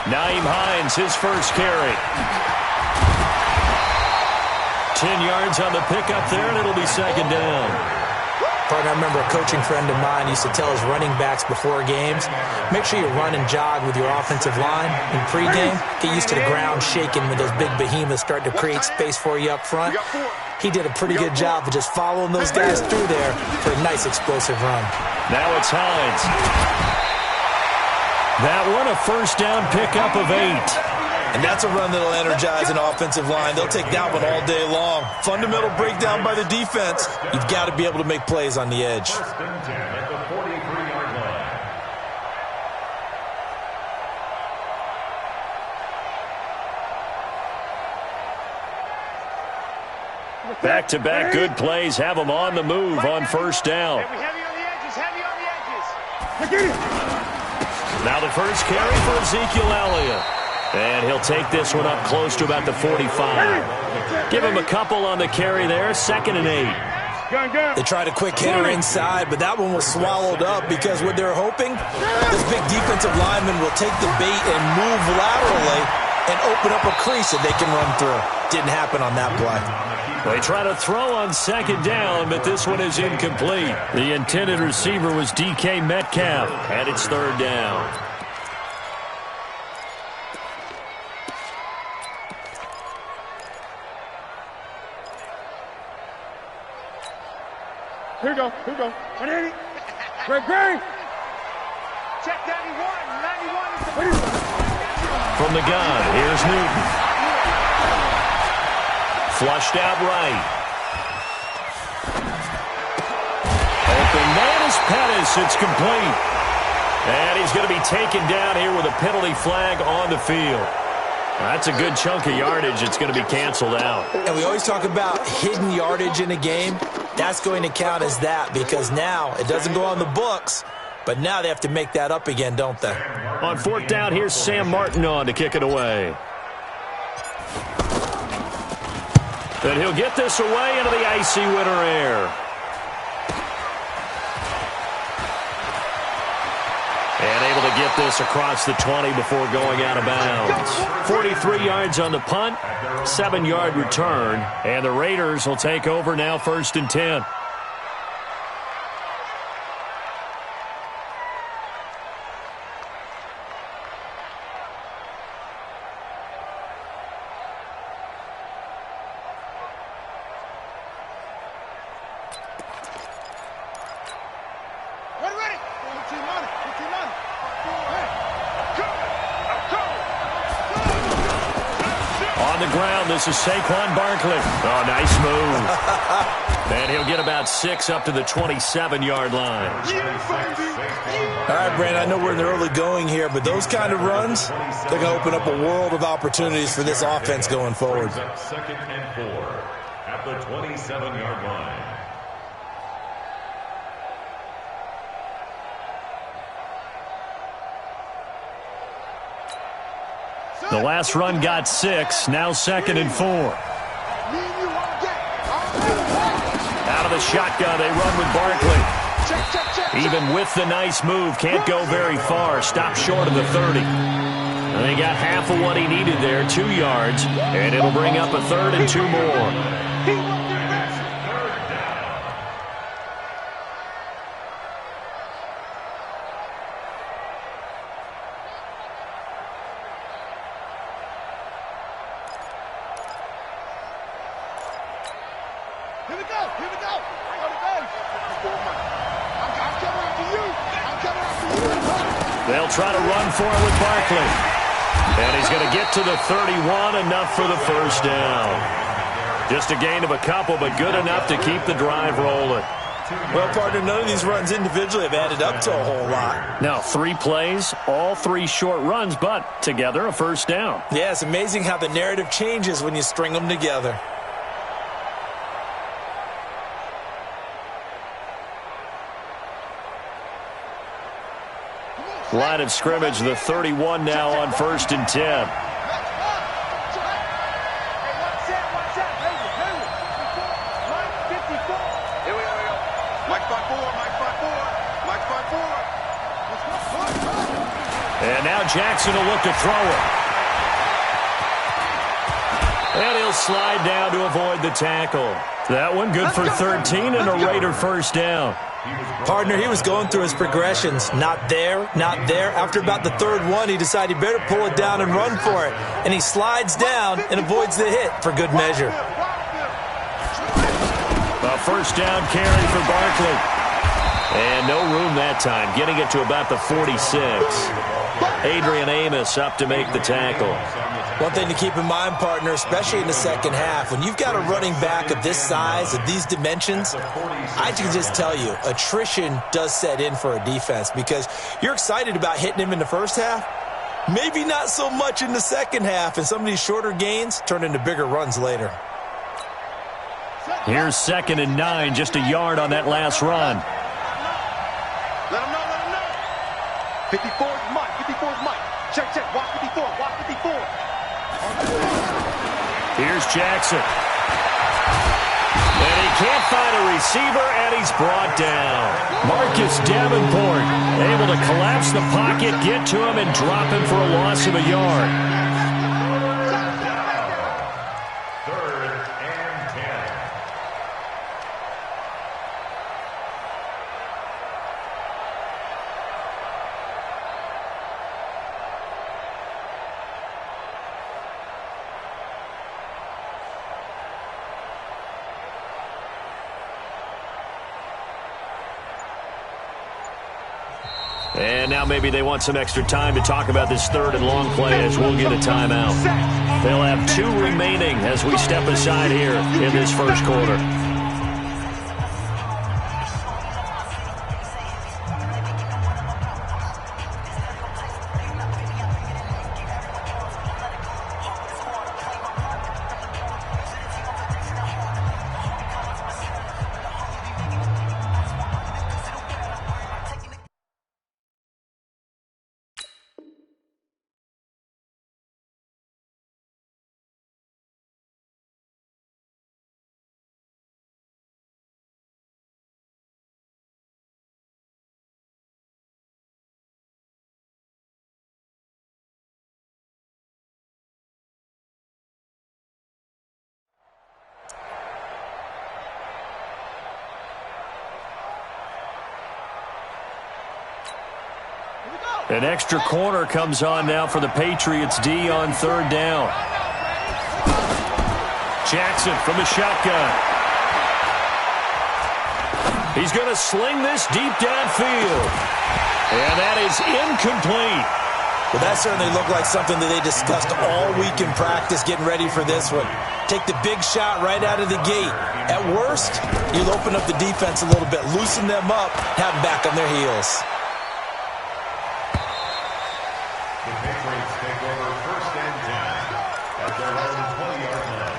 Nyheim Hines, his first carry. 10 yards on the pickup there, and it'll be second down. Partner, I remember a coaching friend of mine used to tell his running backs before games, make sure you run and jog with your offensive line in pregame. Get used to the ground shaking when those big behemoths start to create space for you up front. He did a pretty good job of just following those guys through there for a nice explosive run. Now it's Hines. That one, a first down pickup of 8. And that's a run that'll energize an offensive line. They'll take that one all day long. Fundamental breakdown by the defense. You've got to be able to make plays on the edge. Back-to-back good plays have them on the move on first down. Heavy on the edges, heavy on the edges. Now the first carry for Ezekiel Elliott. And he'll take this one up close to about the 45. Give him a couple on the carry there, 2nd and 8. They tried a quick hitter inside, but that one was swallowed up because what they're hoping, this big defensive lineman will take the bait and move laterally and open up a crease that they can run through. Didn't happen on that play. They try to throw on 2nd down, but this one is incomplete. The intended receiver was DK Metcalf, and it's 3rd down. Here we go. 180. Great. Check 91. 91 is the... From the gun, here's Newton. Flushed out right. Open man is Pettis. It's complete. And he's going to be taken down here with a penalty flag on the field. That's a good chunk of yardage. It's going to be canceled out. And we always talk about hidden yardage in a game. That's going to count as that because now it doesn't go on the books, but now they have to make that up again, don't they? On 4th down, here's Sam Martin on to kick it away. And he'll get this away into the icy winter air. And able to get this across the 20 before going out of bounds. 43 yards on the punt, 7-yard return, and the Raiders will take over now 1st and 10. This is Saquon Barkley. Oh, nice move. And he'll get about 6 up to the 27-yard line. All right, Brandon, I know we're in the early going here, but those kind of runs, they're going to open up a world of opportunities for this offense going forward. 2nd and 4 at the 27-yard line. The last run got 6, now 2nd and 4. Out of the shotgun, they run with Barkley. Even with the nice move, can't go very far. Stop short of the 30. And they got half of what he needed there, 2 yards, and it'll bring up a 3rd and 2 more. They'll try to run for it with Barkley. And he's going to get to the 31, enough for the first down. Just a gain of a couple, but good enough to keep the drive rolling. Well, partner, none of these runs individually have added up to a whole lot. Now, 3 plays, all 3 short runs, but together a first down. Yeah, it's amazing how the narrative changes when you string them together. Line of scrimmage, the 31 now on 1st and 10. And now Jackson will look to throw it. And he'll slide down to avoid the tackle. That one good for 13 and a Raider first down. Partner, he was going through his progressions. Not there, not there. After about the third one, he decided he better pull it down and run for it. And he slides down and avoids the hit for good measure. A first down carry for Barkley. And no room that time, getting it to about the 46. Adrian Amos up to make the tackle. One thing to keep in mind, partner, especially in the second half, when you've got a running back of this size, of these dimensions, I can just tell you, attrition does set in for a defense because you're excited about hitting him in the first half, maybe not so much in the second half, and some of these shorter gains turn into bigger runs later. Here's 2nd and 9, just a yard on that last run. Let him know, let him know. 54 is Mike, 54 is Mike. Check, check, watch 54, watch 54. Here's Jackson. And he can't find a receiver, and he's brought down. Marcus Davenport able to collapse the pocket, get to him, and drop him for a loss of a yard. 3rd and 10. And now maybe they want some extra time to talk about this 3rd and long play as we'll get a timeout. They'll have 2 remaining as we step aside here in this first quarter. An extra corner comes on now for the Patriots D on 3rd down. Jackson from the shotgun. He's going to sling this deep downfield. And that is incomplete. Well, that certainly looked like something that they discussed all week in practice, getting ready for this one. Take the big shot right out of the gate. At worst, you'll open up the defense a little bit, loosen them up, have them back on their heels. The Patriots take over 1st and 10 at their own 20-yard line.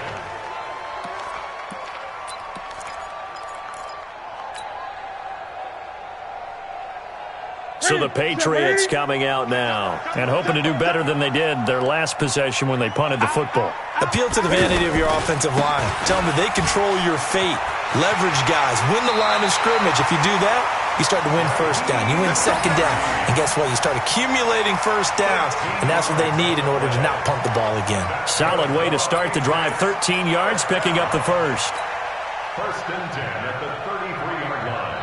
So the Patriots coming out now and hoping to do better than they did their last possession when they punted the football. Appeal to the vanity of your offensive line. Tell them that they control your fate. Leverage guys. Win the line of scrimmage. If you do that, you start to win first down. You win second down. And guess what? You start accumulating first downs. And that's what they need in order to not punt the ball again. Solid way to start the drive. 13 yards, picking up the first. 1st and 10 at the 33-yard line.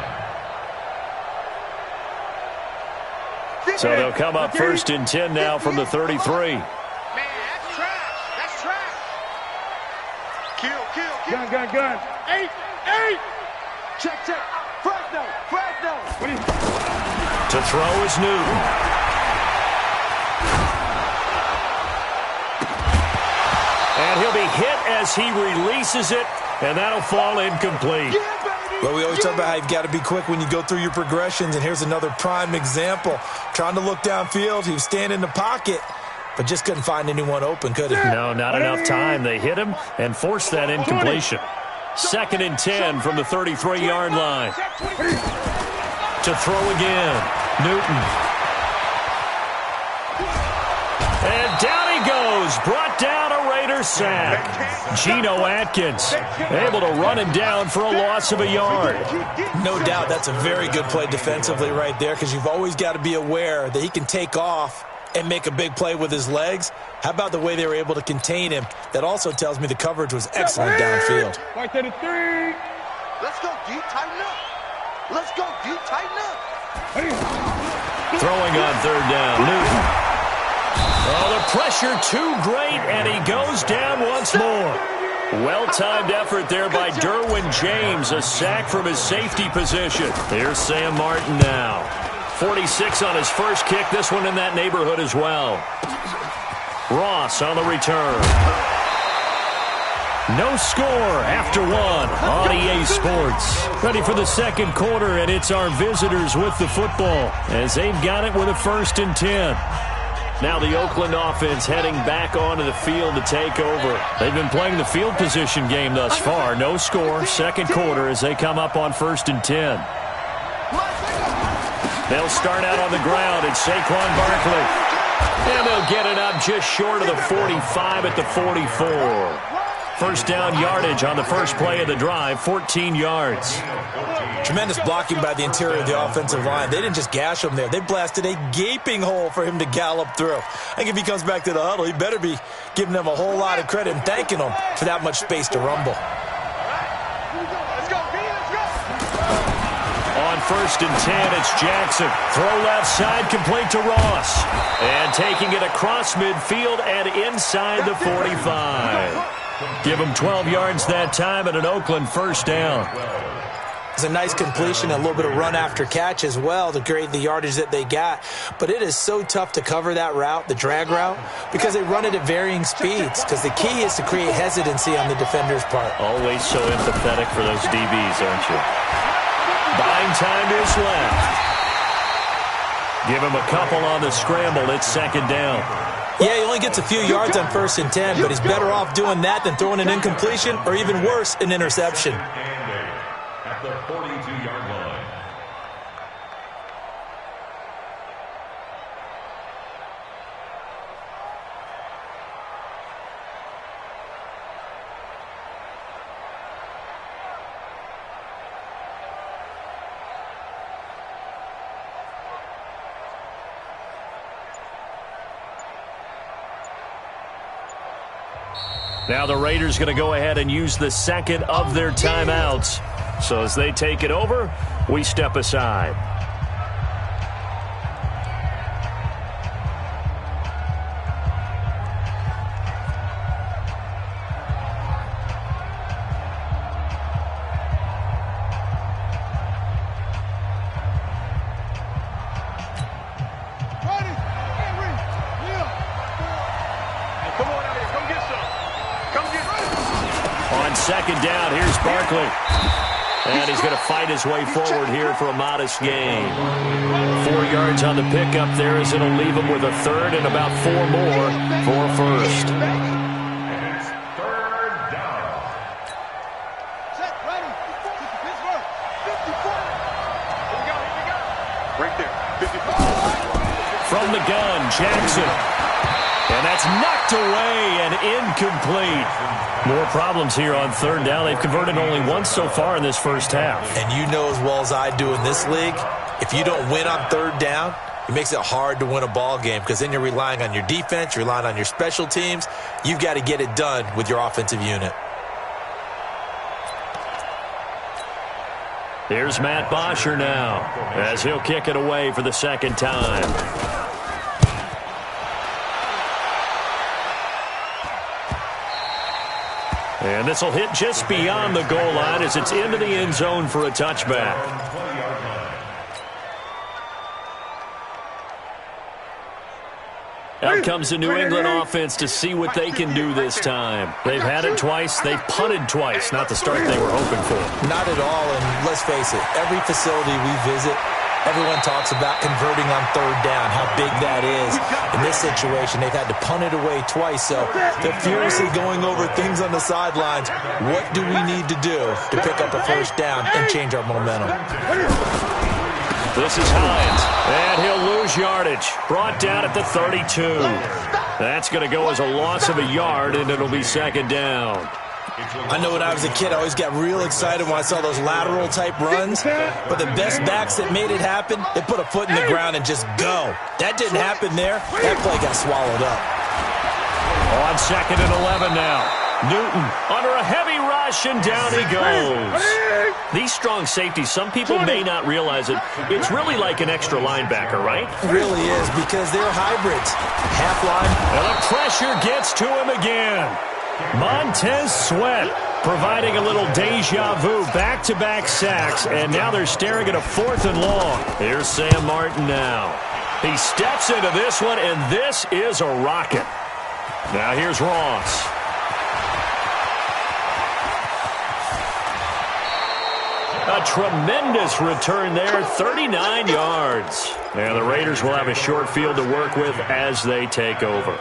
So they'll come up 1st and 10 now from the 33. Man, that's trash. That's trash. Kill, kill, kill. Gun, gun, gun. 8, 8. Check, check. Fresno, Fresno. To throw is Newton. And he'll be hit as he releases it, and that'll fall incomplete. Well, we always talk about how you've got to be quick when you go through your progressions, and here's another prime example. Trying to look downfield, he was standing in the pocket, but just couldn't find anyone open, could he? No, not enough time. They hit him and forced that incompletion. 2nd and 10 from the 33-yard line. To throw again, Newton. And down he goes, brought down a Raider sack. Geno Atkins able to run him down for a loss of a yard. No doubt that's a very good play defensively right there because you've always got to be aware that he can take off and make a big play with his legs. How about the way they were able to contain him? That also tells me the coverage was excellent downfield. Right to the 3. Let's go, D. Tighten up. Let's go, D. Tighten up. Throwing on third down, Newton. Oh, the pressure too great, and he goes down once more. Well-timed effort there by Derwin James, a sack from his safety position. Here's Sam Martin now. 46 on his first kick, this one in that neighborhood as well. Ross on the return. No score after one on EA Sports. Ready for the second quarter, and it's our visitors with the football as they've got it with a 1st and 10. Now the Oakland offense heading back onto the field to take over. They've been playing the field position game thus far. No score, second quarter as they come up on 1st and 10. They'll start out on the ground. It's Saquon Barkley. And they'll get it up just short of the 45 at the 44. First down yardage on the first play of the drive, 14 yards. Tremendous blocking by the interior of the offensive line. They didn't just gash him there. They blasted a gaping hole for him to gallop through. I think if he comes back to the huddle, he better be giving them a whole lot of credit and thanking them for that much space to rumble. On 1st and 10, it's Jackson. Throw left side, complete to Ross. And taking it across midfield and inside the 45. Give him 12 yards that time and an Oakland first down. It's a nice completion, a little bit of run after catch as well to create the yardage that they got. But it is so tough to cover that route, the drag route, because they run it at varying speeds. Because the key is to create hesitancy on the defender's part. Always so empathetic for those DBs, aren't you? Buying time is left. Give him a couple on the scramble. It's second down. Yeah, he only gets a few yards on 1st and 10, but he's better off doing that than throwing an incompletion or even worse, an interception. At the 42-yard line. Now the Raiders going to go ahead and use the second of their timeouts. So as they take it over, we step aside. Second down, here's Barkley. And he's going to fight his way forward here for a modest gain. 4 yards on the pickup there as it'll leave him with a third and about 4 more for a first. And it's third down. Set, ready. Pittsburgh. 54. Here we go. Right there. 54. From the gun, Jackson. And that's knocked away and incomplete. More problems here on third down. They've converted only once so far in this first half. And you know as well as I do in this league, if you don't win on third down, it makes it hard to win a ball game because then you're relying on your defense, you're relying on your special teams. You've got to get it done with your offensive unit. Here's Matt Bosher now as he'll kick it away for the second time. And this will hit just beyond the goal line as it's into the end zone for a touchback. Out comes the New England offense to see what they can do this time. They've had it twice. They've punted twice. Not the start they were hoping for. Not at all, and let's face it, every facility we visit, everyone talks about converting on third down, how big that is. In this situation, they've had to punt it away twice, so they're furiously going over things on the sidelines. What do we need to do to pick up a first down and change our momentum? This is Hines, and he'll lose yardage. Brought down at the 32. That's going to go as a loss of a yard, and it'll be second down. I know when I was a kid, I always got real excited when I saw those lateral type runs. But the best backs that made it happen, they put a foot in the ground and just go. That didn't happen there. That play got swallowed up. On 2nd and 11 now. Newton under a heavy rush, and down he goes. These strong safeties, some people may not realize it. It's really like an extra linebacker, right? It really is, because they're hybrids. Half line. And the pressure gets to him again. Montez Sweat providing a little deja vu, back-to-back sacks, and now they're staring at a 4th and long. Here's Sam Martin now. He steps into this one, and this is a rocket. Now here's Ross. A tremendous return there, 39 yards. And the Raiders will have a short field to work with as they take over.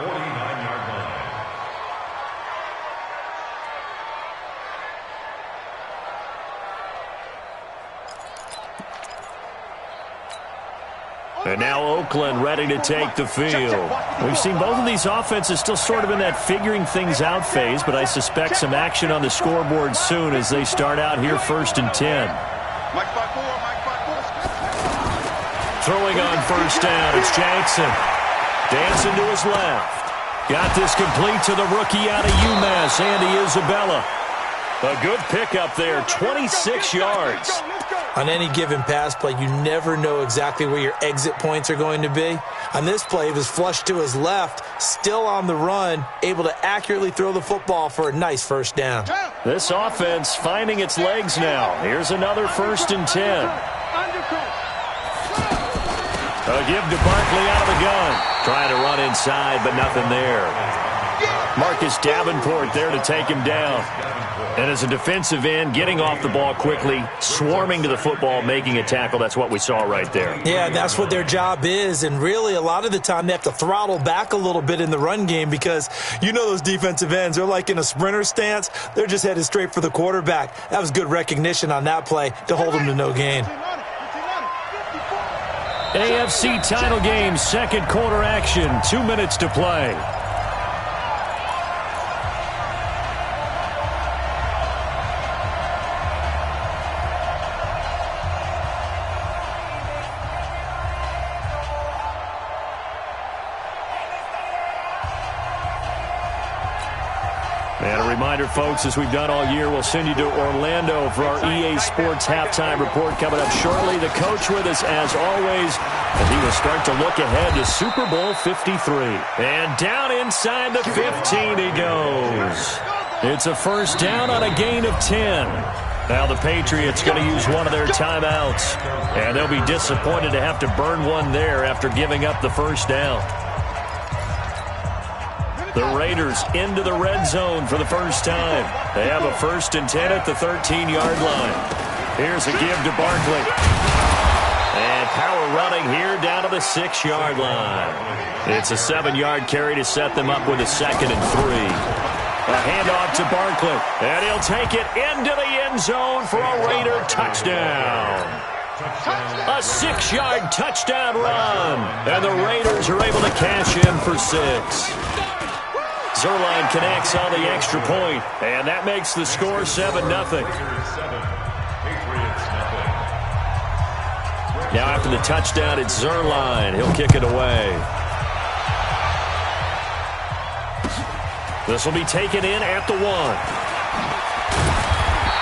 And now Oakland ready to take the field. We've seen both of these offenses still sort of in that figuring things out phase, but I suspect some action on the scoreboard soon as they start out here 1st and 10. Throwing on 1st down, it's Jackson. Dancing to his left. Got this complete to the rookie out of UMass, Andy Isabella. A good pickup there, 26 yards. On any given pass play, you never know exactly where your exit points are going to be. On this play, it was flushed to his left, still on the run, able to accurately throw the football for a nice 1st down. This offense finding its legs now. Here's another 1st and 10. A give to Barkley out of the gun. Trying to run inside, but nothing there. Marcus Davenport there to take him down. And as a defensive end, getting off the ball quickly, swarming to the football, making a tackle, that's what we saw right there. Yeah, that's what their job is. And really, a lot of the time, they have to throttle back a little bit in the run game because you know those defensive ends, they're like in a sprinter stance. They're just headed straight for the quarterback. That was good recognition on that play to hold them to no gain. AFC title game, 2nd quarter action, 2 minutes to play. And a reminder, folks, as we've done all year, we'll send you to Orlando for our EA Sports halftime report coming up shortly. The coach with us, as always, and he will start to look ahead to Super Bowl 53. And down inside the 15 he goes. It's a 1st down on a gain of 10. Now the Patriots going to use one of their timeouts. And they'll be disappointed to have to burn one there after giving up the 1st down. The Raiders into the red zone for the 1st time. They have a 1st and 10 at the 13-yard line. Here's a give to Barkley. And power running here down to the 6-yard line. It's a 7-yard carry to set them up with a 2nd and 3. A handoff to Barkley. And he'll take it into the end zone for a Raider touchdown. A 6-yard touchdown run. And the Raiders are able to cash in for 6. Zerline connects on the extra point, and that makes the score 7-0. Now after the touchdown, it's Zerline. He'll kick it away. This will be taken in at the 1.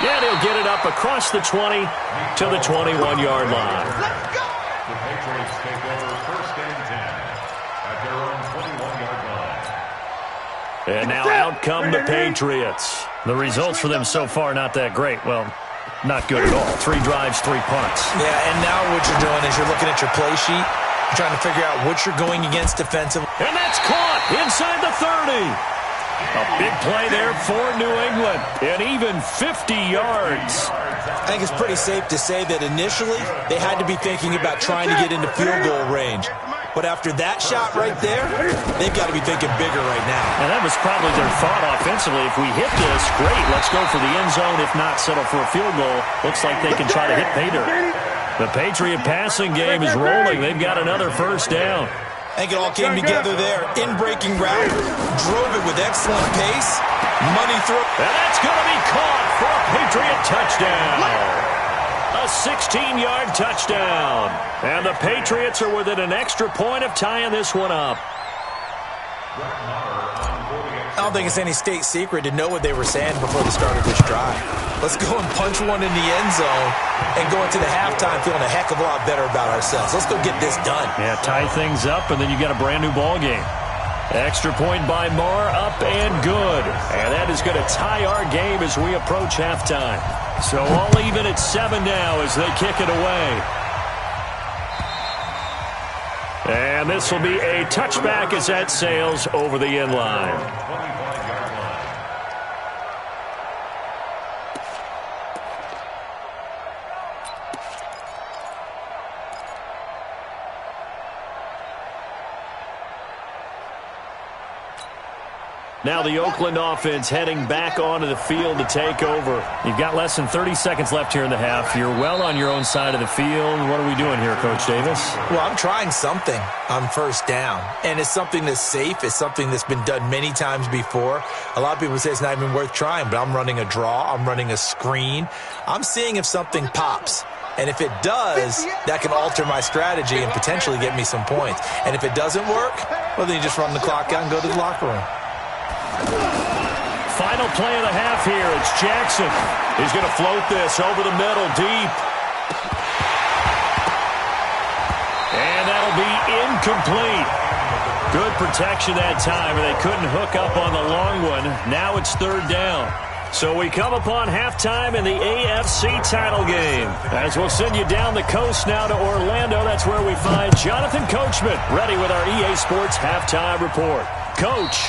And he'll get it up across the 20 to the 21-yard line. The Patriots take over 1st and 10 at their own 21-yard line. And now out come the Patriots. The results for them so far not that great. Well, not good at all. 3 drives, 3 punts. Yeah, and now what you're doing is you're looking at your play sheet. You're trying to figure out what you're going against defensively. And that's caught inside the 30. A big play there for New England. And even 50 yards. I think it's pretty safe to say that initially they had to be thinking about trying to get into field goal range. But after that shot right there, they've got to be thinking bigger right now. And that was probably their thought offensively. If we hit this, great, let's go for the end zone. If not, settle for a field goal. Looks like they can try to hit pay dirt. The Patriot passing game is rolling. They've got another 1st down. I think it all came together there. In-breaking route, drove it with excellent pace, Money throw. And that's going to be caught for a Patriot touchdown. A 16-yard touchdown. And the Patriots are within an extra point of tying this one up. I don't think it's any state secret to know what they were saying before the start of this drive. Let's go and punch one in the end zone and go into the halftime feeling a heck of a lot better about ourselves. Let's go get this done. Yeah, tie things up, and then you got a brand-new ball game. Extra point by Marr, up and good. And that is going to tie our game as we approach halftime. So all even at 7 now as they kick it away. And this will be a touchback as that sails over the end line. Now the Oakland offense heading back onto the field to take over. You've got less than 30 seconds left here in the half. You're well on your own side of the field. What are we doing here, Coach Davis? Well, I'm trying something on first down, and it's something that's safe. It's something that's been done many times before. A lot of people say it's not even worth trying, but I'm running a draw. I'm running a screen. I'm seeing if something pops. And if it does, that can alter my strategy and potentially get me some points. And if it doesn't work, well, then you just run the clock out and go to the locker room. Final play of the half here. It's Jackson. He's going to float this over the middle, deep. And that'll be incomplete. Good protection that time, and they couldn't hook up on the long one. Now it's third down. So we come upon halftime in the AFC title game. As we'll send you down the coast now to Orlando. That's where we find Jonathan Coachman ready with our EA Sports halftime report. Coach.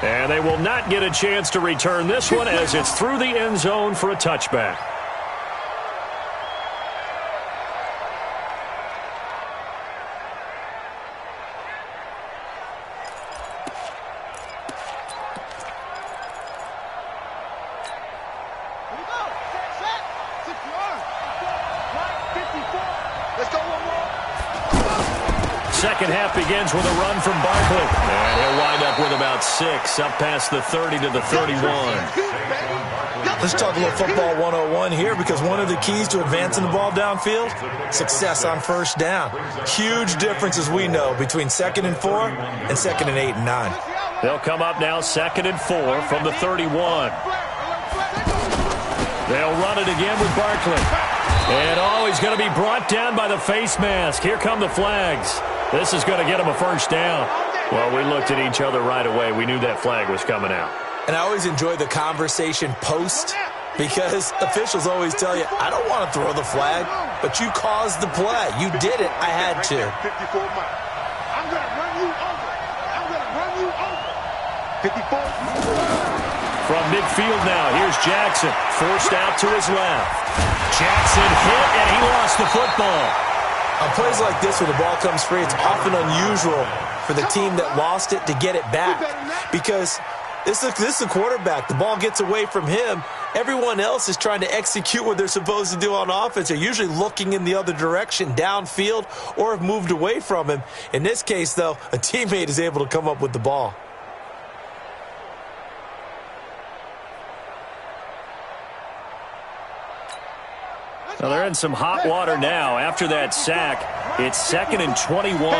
And they will not get a chance to return this one as it's through the end zone for a touchback. Second half begins with a run from Barkley. And he'll wind up with about 6, up past the 30 to the 31. Let's talk a little football 101 here, because one of the keys to advancing the ball downfield, success on first down. Huge difference, as we know, between 2nd and 4 and 2nd and 8 and 9. They'll come up now 2nd and 4 from the 31. They'll run it again with Barkley. And he's going to be brought down by the face mask. Here come the flags. This is going to get him a first down. Well, we looked at each other right away. We knew that flag was coming out. And I always enjoy the conversation post, because officials always tell you, I don't want to throw the flag, but you caused the play. You did it. I had to. I'm going to run you over. I'm going to run you over. 54. From midfield now, here's Jackson. Forced out to his left. Jackson hit, and he lost the football. On plays like this, when the ball comes free, it's often unusual for the team that lost it to get it back, because this is the quarterback. The ball gets away from him. Everyone else is trying to execute what they're supposed to do on offense. They're usually looking in the other direction, downfield, or have moved away from him. In this case, though, a teammate is able to come up with the ball. Well, they're in some hot water now. After that sack, it's 2nd and 21.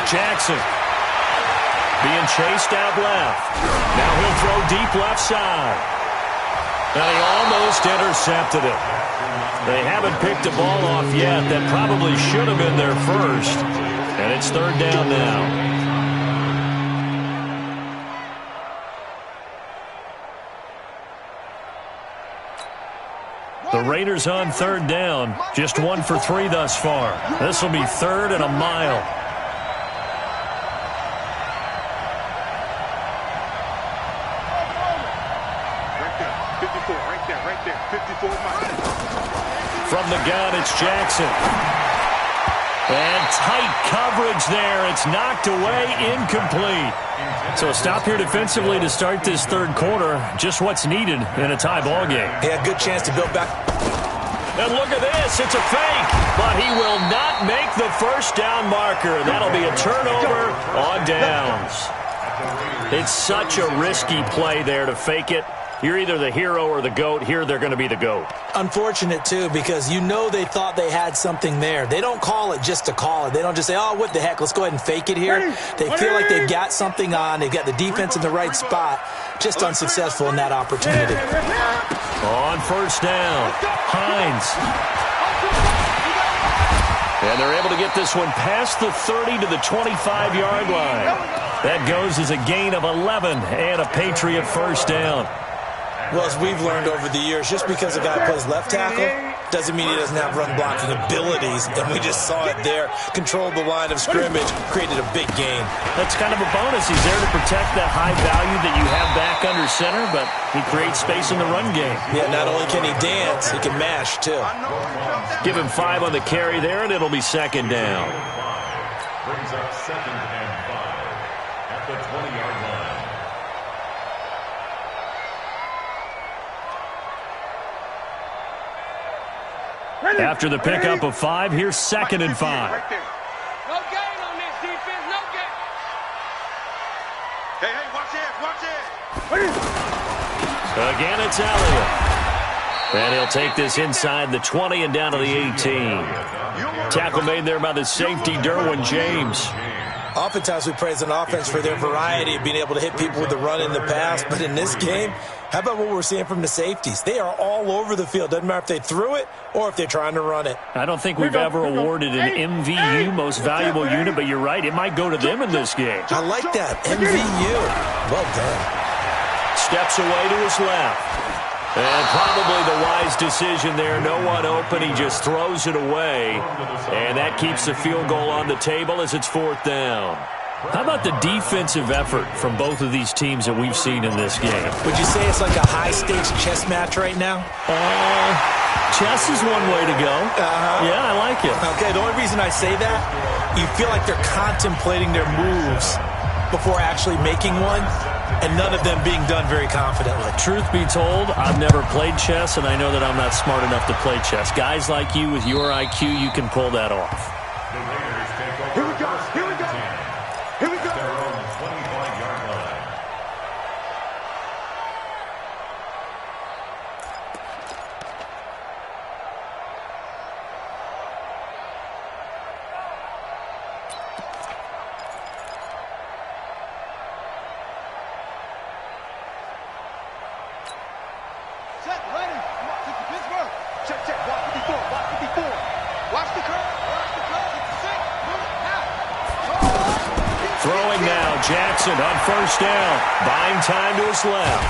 Jackson being chased out left. Now he'll throw deep left side. And he almost intercepted it. They haven't picked the ball off yet. That probably should have been their first. And it's third down now. The Raiders on third down, just 1 for 3 thus far. This will be 3rd and a mile. Right there, 54 miles. From the gun, it's Jackson. And tight coverage there. It's knocked away, incomplete. So a stop here defensively to start this third quarter. Just what's needed in a tie ball game. Yeah, good chance to build back. And look at this. It's a fake. fake, but he will not make the first down marker. That'll be a turnover on downs. It's such a risky play there to fake it. You're either the hero or the GOAT. Here they're going to be the GOAT. Unfortunate, too, because you know they thought they had something there. They don't call it just to call it. They don't just say, oh, what the heck, let's go ahead and fake it here. They feel like they've got something on. They've got the defense in the right spot. Just unsuccessful in that opportunity. On first down, Hines. And they're able to get this one past the 30 to the 25-yard line. That goes as a gain of 11 and a Patriot first down. Well, as we've learned over the years, just because a guy plays left tackle doesn't mean he doesn't have run-blocking abilities, and we just saw it there. Controlled the line of scrimmage, created a big gain. That's kind of a bonus. He's there to protect that high value that you have back under center, but he creates space in the run game. Yeah, not only can he dance, he can mash, too. Give him 5 on the carry there, and it'll be second down. Brings up 2nd and 5 at the 20-yard line. After the pickup of 5, here's 2nd and 5. No gain on this defense, no gain. Hey, watch it. Again, it's Elliott. And he'll take this inside the 20 and down to the 18. Tackle made there by the safety, Derwin James. Oftentimes we praise an offense for their variety of being able to hit people with the run in the pass, but in this game, how about what we're seeing from the safeties? They are all over the field. Doesn't matter if they threw it or if they're trying to run it. I don't think we've ever awarded an MVU, most valuable unit, but you're right, it might go to them in this game. I like that, MVU. Well done. Steps away to his left. And probably the wise decision there. No one open. He just throws it away. And that keeps the field goal on the table as it's 4th down. How about the defensive effort from both of these teams that we've seen in this game? Would you say it's like a high-stakes chess match right now? Chess is one way to go. Yeah, I like it. Okay, the only reason I say that, you feel like they're contemplating their moves before actually making one, and none of them being done very confidently. Truth be told, I've never played chess, and I know that I'm not smart enough to play chess. Guys like you with your IQ, you can pull that off. The Raiders take over. Here we go. Their own 25-yard line. Check, ready. Pittsburgh. Check. Watch 54. Watch the curve. Sick. Throwing now, Jackson on first down. Buying time to his left.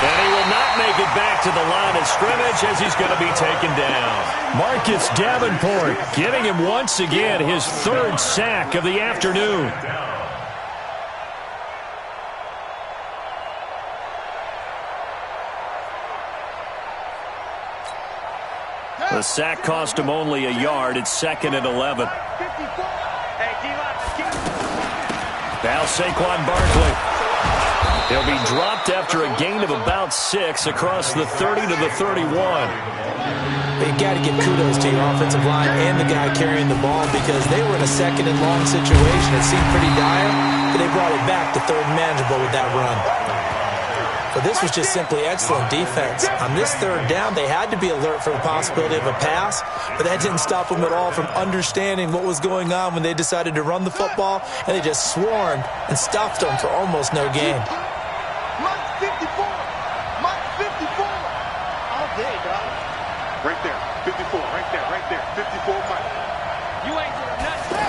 And he will not make it back to the line of scrimmage as he's going to be taken down. Marcus Davenport giving him once again his 3rd sack of the afternoon. The sack cost him only a yard. It's 2nd and 11. Now Saquon Barkley. He'll be dropped after a gain of about 6 across the 30 to the 31. You got to give kudos to your offensive line and the guy carrying the ball because they were in a 2nd and long situation. It seemed pretty dire, but they brought it back to 3rd and manageable with that run. But this was just simply excellent defense. On this 3rd down, they had to be alert for the possibility of a pass, but that didn't stop them at all from understanding what was going on when they decided to run the football, and they just swarmed and stuffed them for almost no gain. Mike 54. All day, dog. Right there. 54. Right there. 54, Mike. You ain't doing nothing.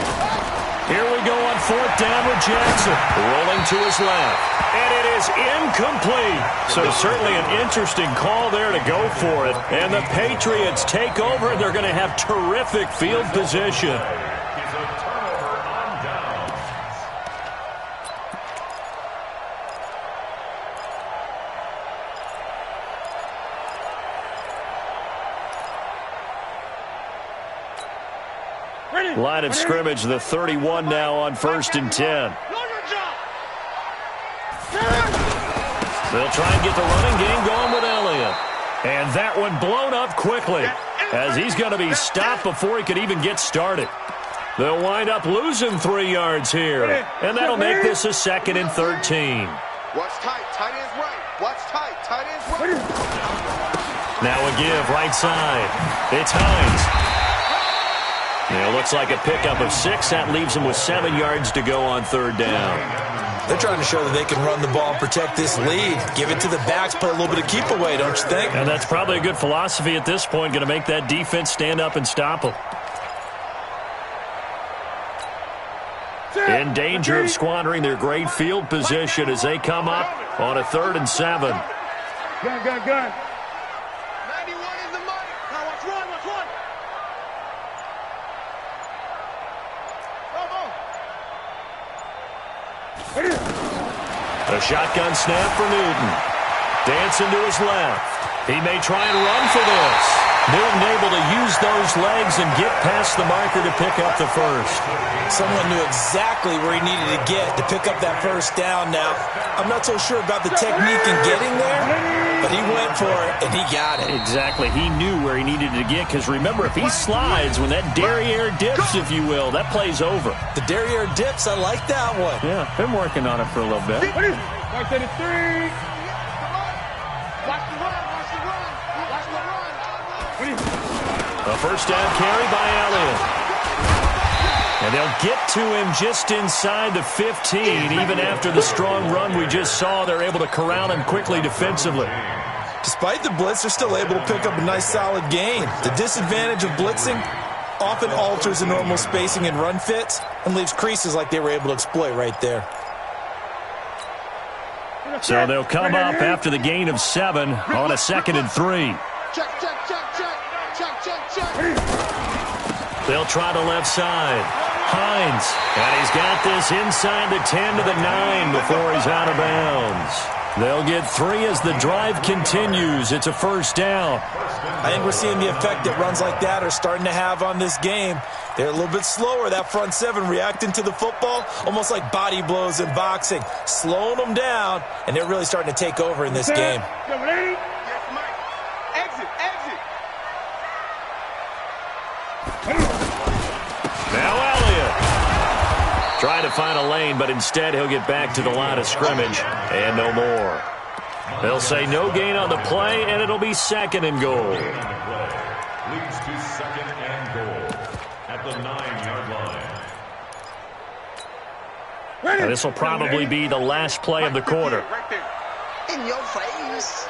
Here we go on 4th down with Jackson. Rolling to his left. And it is incomplete. So certainly an interesting call there to go for it. And the Patriots take over. They're going to have terrific field position. Is a turnover on downs. Line of scrimmage, the 31 now on 1st and 10. They'll try and get the running game going with Elliott. And that one blown up quickly. as he's going to be stopped before he could even get started. They'll wind up losing 3 yards here, and that'll make this a 2nd and 13. Watch tight. Tight end's right. Watch tight. Tight end's right. Now a give right side. It's Hines. It looks like a pickup of 6. That leaves him with 7 yards to go on 3rd down. They're trying to show that they can run the ball and protect this lead. Give it to the backs, play a little bit of keep away, don't you think? And that's probably a good philosophy at this point, going to make that defense stand up and stop them. In danger of squandering their great field position as they come up on a 3rd and 7. Gun. 91 is the money. Now watch one. A shotgun snap for Newton. Dancing to his left. He may try and run for this. Newton able to use those legs and get past the marker to pick up the first. Someone knew exactly where he needed to get to pick up that first down. Now, I'm not so sure about the technique in getting there, but he went for it, and he got it. Exactly. He knew where he needed to get, because remember, if he slides, when that derriere dips, if you will, that play's over. The derriere dips, I like that one. Yeah, been working on it for a little bit. Watch the 3. A first down carry by Elliott. And they'll get to him just inside the 15. Even after the strong run we just saw, they're able to corral him quickly defensively. Despite the blitz, they're still able to pick up a nice solid gain. The disadvantage of blitzing often alters the normal spacing and run fits and leaves creases like they were able to exploit right there. So they'll come up after the gain of 7 on a 2nd and 3. Check. They'll try the left side. Hines. And he's got this inside the 10 to the 9 before he's out of bounds. They'll get 3 as the drive continues. It's a first down. I think we're seeing the effect that runs like that are starting to have on this game. They're a little bit slower, that front 7, reacting to the football, almost like body blows in boxing, slowing them down, and they're really starting to take over in this game. Now Elliott. Trying to find a lane, but instead he'll get back to the line of scrimmage and no more. They'll say no gain on the play, and it'll be 2nd and goal. Leads to 2nd and goal at the 9-yard line. Now, this will probably be the last play of the quarter. In your face.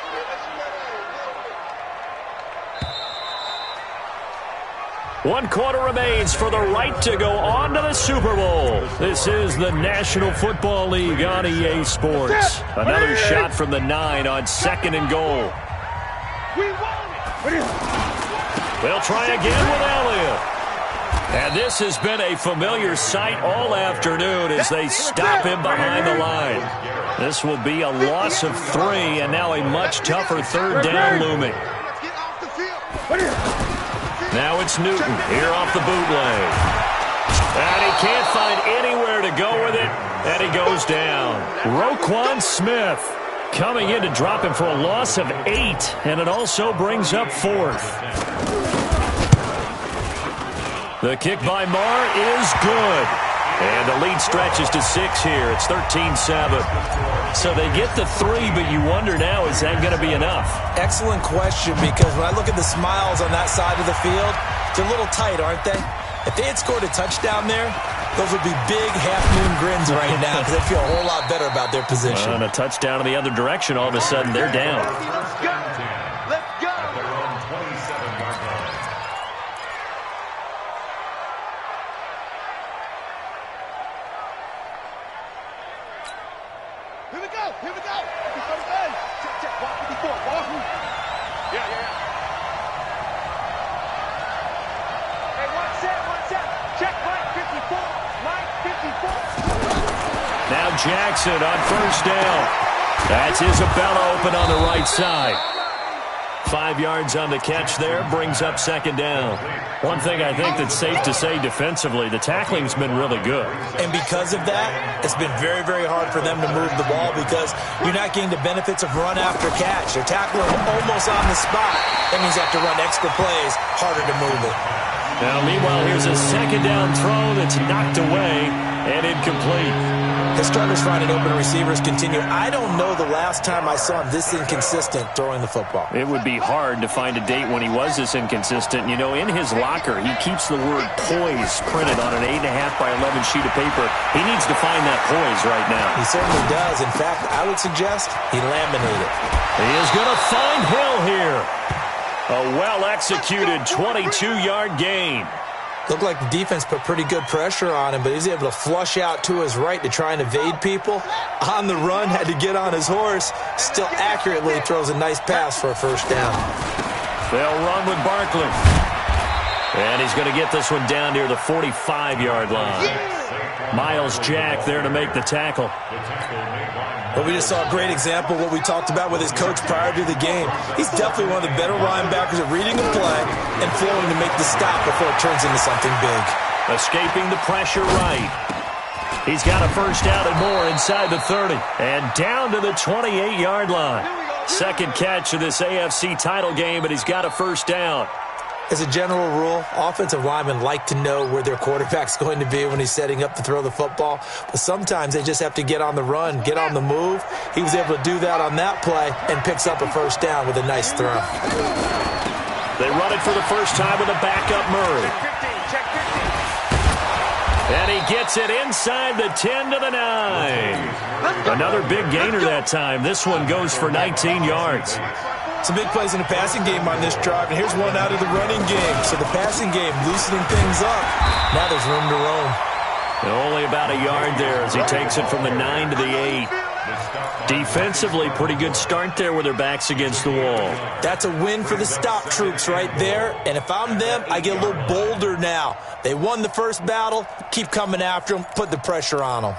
One quarter remains for the right to go on to the Super Bowl. This is the National Football League on EA Sports. Another shot from the 9 on 2nd and goal. They'll try again with Elliott. And this has been a familiar sight all afternoon as they stop him behind the line. This will be a loss of 3, and now a much tougher 3rd down looming. Now it's Newton here off the bootleg. And he can't find anywhere to go with it, and he goes down. Roquan Smith coming in to drop him for a loss of 8, and it also brings up 4th. The kick by Marr is good. And the lead stretches to 6 here. It's 13-7. So they get the 3, but you wonder now, is that going to be enough? Excellent question, because when I look at the smiles on that side of the field, they're a little tight, aren't they? If they had scored a touchdown there, those would be big half-moon grins right now because they feel a whole lot better about their position. And a touchdown in the other direction, all of a sudden they're down. Let's go. Let's go. At their own 27-yard line. Here we go. Here we go. Check, check. Walk 54. Walk. Yeah. Hey, one set. Check, Mike 54. Mike 54. Now Jackson on first down. That's Isabella open on the right side. 5 yards on the catch there, brings up second down. One thing I think that's safe to say defensively, the tackling's been really good. And because of that, it's been very, very hard for them to move the ball because you're not getting the benefits of run after catch. They're tackling almost on the spot. That means you have to run extra plays, harder to move it. Now, meanwhile, here's a second down throw that's knocked away and incomplete. His starters finding open receivers continue. I don't know the last time I saw him this inconsistent throwing the football. It would be hard to find a date when he was this inconsistent. You know, in his locker, he keeps the word poise printed on an 8.5 by 11 sheet of paper. He needs to find that poise right now. He certainly does. In fact, I would suggest he laminated. He is going to find Hill here. A well-executed 22-yard gain. Looked like the defense put pretty good pressure on him, but he's able to flush out to his right to try and evade people. On the run, had to get on his horse. Still accurately throws a nice pass for a first down. They'll run with Barkley. And he's going to get this one down near the 45-yard line. Miles Jack there to make the tackle. Well, we just saw a great example of what we talked about with his coach prior to the game. He's definitely one of the better linebackers at reading a play and flowing to make the stop before it turns into something big. Escaping the pressure right. He's got a first down and more inside the 30. And down to the 28-yard line. Second catch of this AFC title game, but he's got a first down. As a general rule, offensive linemen like to know where their quarterback's going to be when he's setting up to throw the football. But sometimes they just have to get on the run, get on the move. He was able to do that on that play and picks up a first down with a nice throw. They run it for the first time with a backup Murray. And he gets it inside the 10 to the 9. Another big gainer that time. This one goes for 19 yards. Some big plays in the passing game on this drive, and here's one out of the running game. So the passing game loosening things up. Now there's room to roam. And only about a yard there as he takes it from the 9 to the 8. Defensively, pretty good start there with their backs against the wall. That's a win for the stop troops right there. And if I'm them, I get a little bolder now. They won the first battle. Keep coming after them. Put the pressure on them.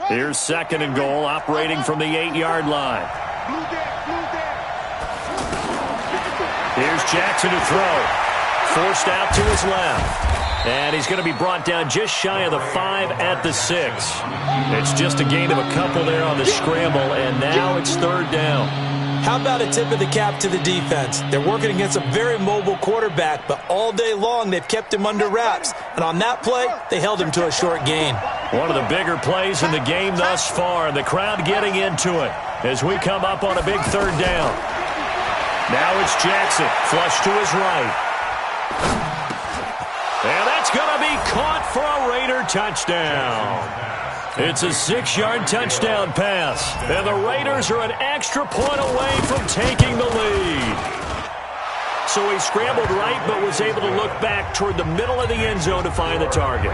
Here's second and goal, operating from the 8-yard line. Here's Jackson to throw. Forced out to his left. And he's going to be brought down just shy of the 5 at the 6. It's just a gain of a couple there on the scramble, and now it's third down. How about a tip of the cap to the defense? They're working against a very mobile quarterback, but all day long they've kept him under wraps. And on that play, they held him to a short gain. One of the bigger plays in the game thus far, and the crowd getting into it as we come up on a big third down. Now it's Jackson, flush to his right. And that's going to be caught for a Raider touchdown. It's a 6-yard touchdown pass, and the Raiders are an extra point away from taking the lead. So he scrambled right, but was able to look back toward the middle of the end zone to find the target.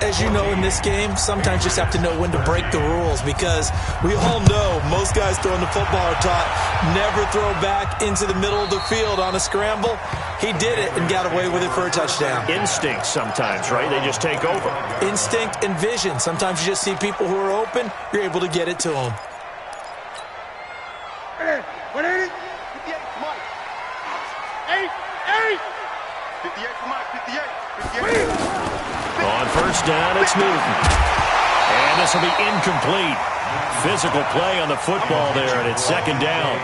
As you know, in this game, sometimes you just have to know when to break the rules, because we all know most guys throwing the football are taught never throw back into the middle of the field on a scramble. He did it and got away with it for a touchdown. Instinct sometimes, right? They just take over. Instinct and vision. Sometimes you just see people who are open, you're able to get it to them. What ain't it? 58, Mike. 58 for Mike, 58. On first down, it's Newton. And this will be incomplete. Physical play on the football there, and it's second down.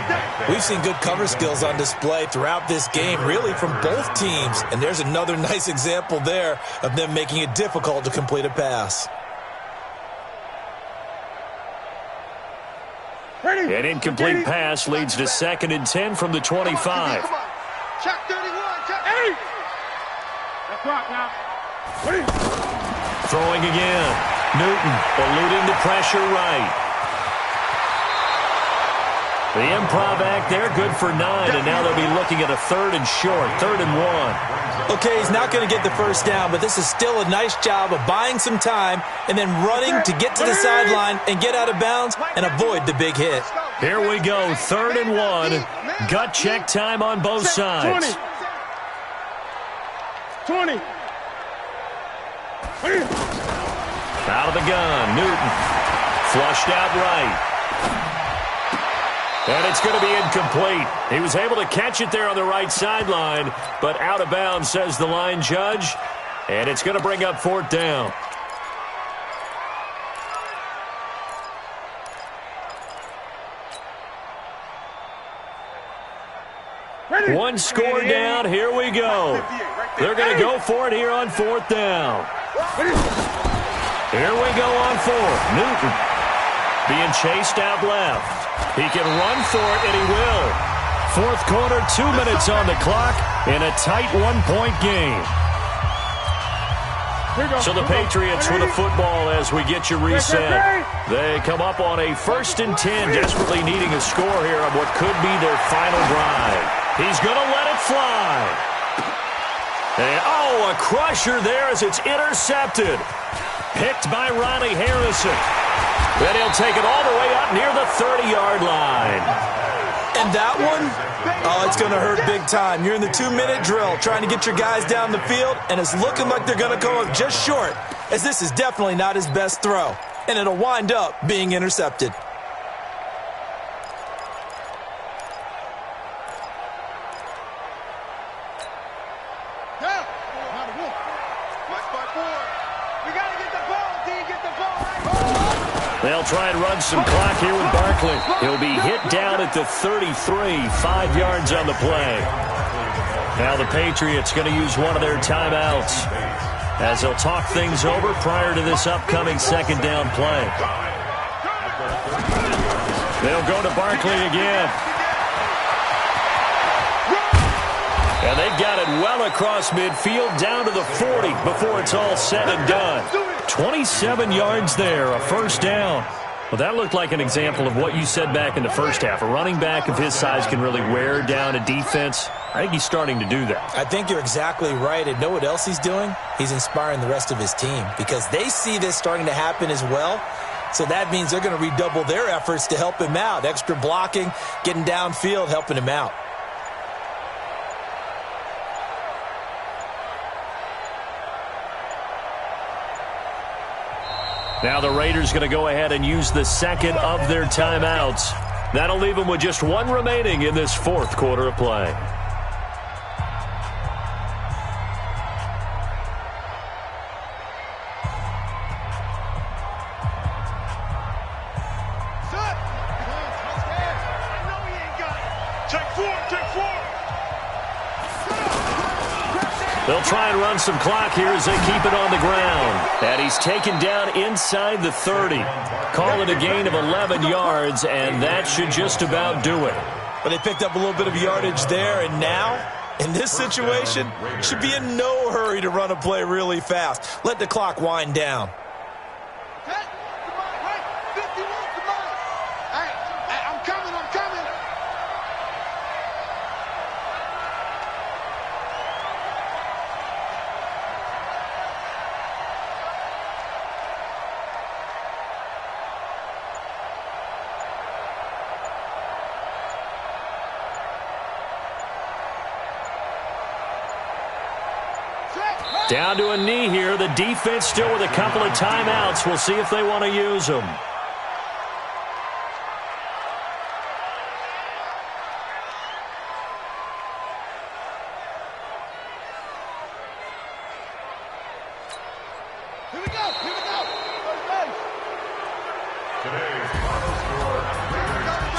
We've seen good cover skills on display throughout this game, really from both teams. And there's another nice example there of them making it difficult to complete a pass. An incomplete pass leads to 2nd and 10 from the 25. Check 31, check 8. That's right now. Throwing again. Newton eluding the pressure right. The improv act there, good for 9, and now they'll be looking at a 3rd and short, 3rd and 1. Okay, he's not going to get the first down, but this is still a nice job of buying some time and then running to get to the sideline and get out of bounds and avoid the big hit. Here we go, 3rd and 1. Gut check time on both sides. 20. Out of the gun, Newton. Flushed out right. And it's going to be incomplete. He was able to catch it there on the right sideline, but out of bounds, says the line judge. And it's going to bring up 4th down. One score down. Here we go. They're going to go for it here on 4th down. Here we go on 4th. Newton being chased out left. He can run for it, and he will. 4th quarter, 2 minutes on the clock in a tight 1-point game. So the Patriots with the football as we get you reset. They come up on a 1st and 10, desperately needing a score here on what could be their final drive. He's going to let it fly. And, a crusher there as it's intercepted. Picked by Ronnie Harrison. Then he'll take it all the way up near the 30-yard line. And that one, it's going to hurt big time. You're in the 2-minute drill trying to get your guys down the field, and it's looking like they're going to come up just short, as this is definitely not his best throw. And it'll wind up being intercepted. They'll try and run some clock here with Barkley. He'll be hit down at the 33, 5 yards on the play. Now the Patriots going to use one of their timeouts as they'll talk things over prior to this upcoming 2nd down play. They'll go to Barkley again. And they've got it well across midfield down to the 40 before it's all said and done. 27 yards there, a 1st down. Well, that looked like an example of what you said back in the first half. A running back of his size can really wear down a defense. I think he's starting to do that. I think you're exactly right. And know what else he's doing? He's inspiring the rest of his team because they see this starting to happen as well. So that means they're going to redouble their efforts to help him out. Extra blocking, getting downfield, helping him out. Now the Raiders going to go ahead and use the 2nd of their timeouts. That'll leave them with just 1 remaining in this 4th quarter of play. They'll try and run some clock here as they keep it on the ground. And he's taken down inside the 30. Call it a gain of 11 yards, and that should just about do it. But they picked up a little bit of yardage there, and now, in this situation, should be in no hurry to run a play really fast. Let the clock wind down. Down to a knee here. The defense still with a couple of timeouts. We'll see if they want to use them. Here we go. Here we go.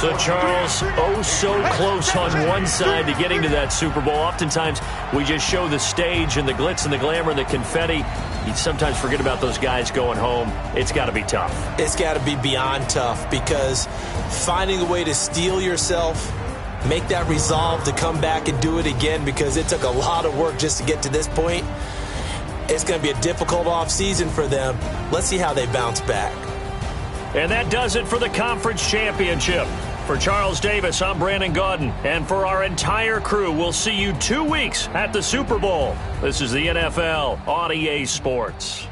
So, Charles, oh so close on one side to getting to that Super Bowl. Oftentimes, we just show the stage and the glitz and the glamour and the confetti. You sometimes forget about those guys going home. It's got to be tough. It's got to be beyond tough because finding a way to steel yourself, make that resolve to come back and do it again because it took a lot of work just to get to this point. It's going to be a difficult offseason for them. Let's see how they bounce back. And that does it for the conference championship. For Charles Davis, I'm Brandon Gaudin. And for our entire crew, we'll see you 2 weeks at the Super Bowl. This is the NFL on EA Sports.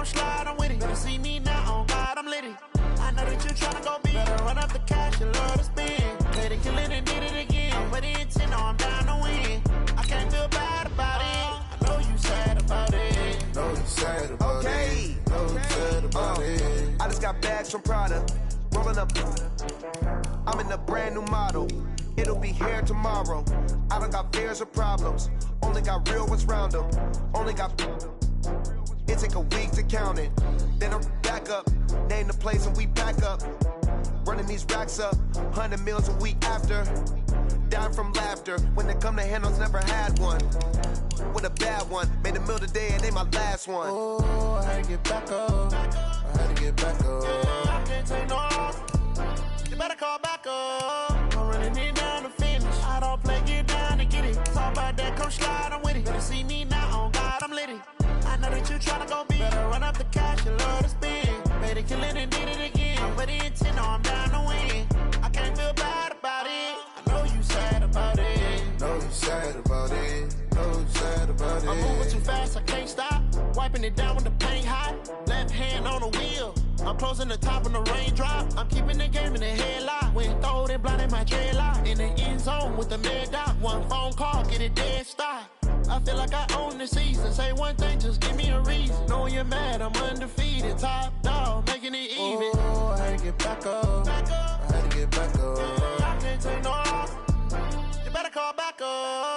come slide, I'm with it. Better see me now, on God, I'm litty. I know that you tryna go big. Better run up the cash, you love to spend. Played it, kill it, and did it again. I'm with the intent, no, I'm down to win. I can't feel bad about it. I know you sad about it. Know you sad about it. Know you sad about it. I just got bags from Prada. Rolling up. I'm in a brand new model. It'll be here tomorrow. I don't got fears or problems. Only got real ones round them. Only got. It take a week to count it. Then I'm back up. Name the place and we back up. Running these racks up. 100 meals a week after. Down from laughter. When they come to handles, never had one. With a bad one. Made a meal today and ain't my last one. Oh, I had to get back up. I had to get back up. I can't take no loss. You better call back up. I'm running it down to finish. I don't play, get down to get it. Talk about that, come slide, I'm with it. Better see me now, on God, I'm litty. I know that you tryna go big. Better run up the cash, you love to spend. Made it, kill it, and did it again. I'm with the intent, no, I'm down to win. I can't feel bad about it. I know you sad about it. Know you sad about it. Know you sad about it. I'm moving too fast, I can't stop. Wiping it down with the paint hot. Left hand on the wheel. I'm closing the top when the raindrop. I'm keeping the game in the headlock. When throwed it, blind in my dreadlock. In the end zone with the mad dot. One phone call, get it dead stop. I feel like I own the season. Say one thing, just give me a reason. Knowing you're mad, I'm undefeated. Top dog, making it even. Oh, I had to get back up. I had to get back up. I can't take no loss. You better call back up.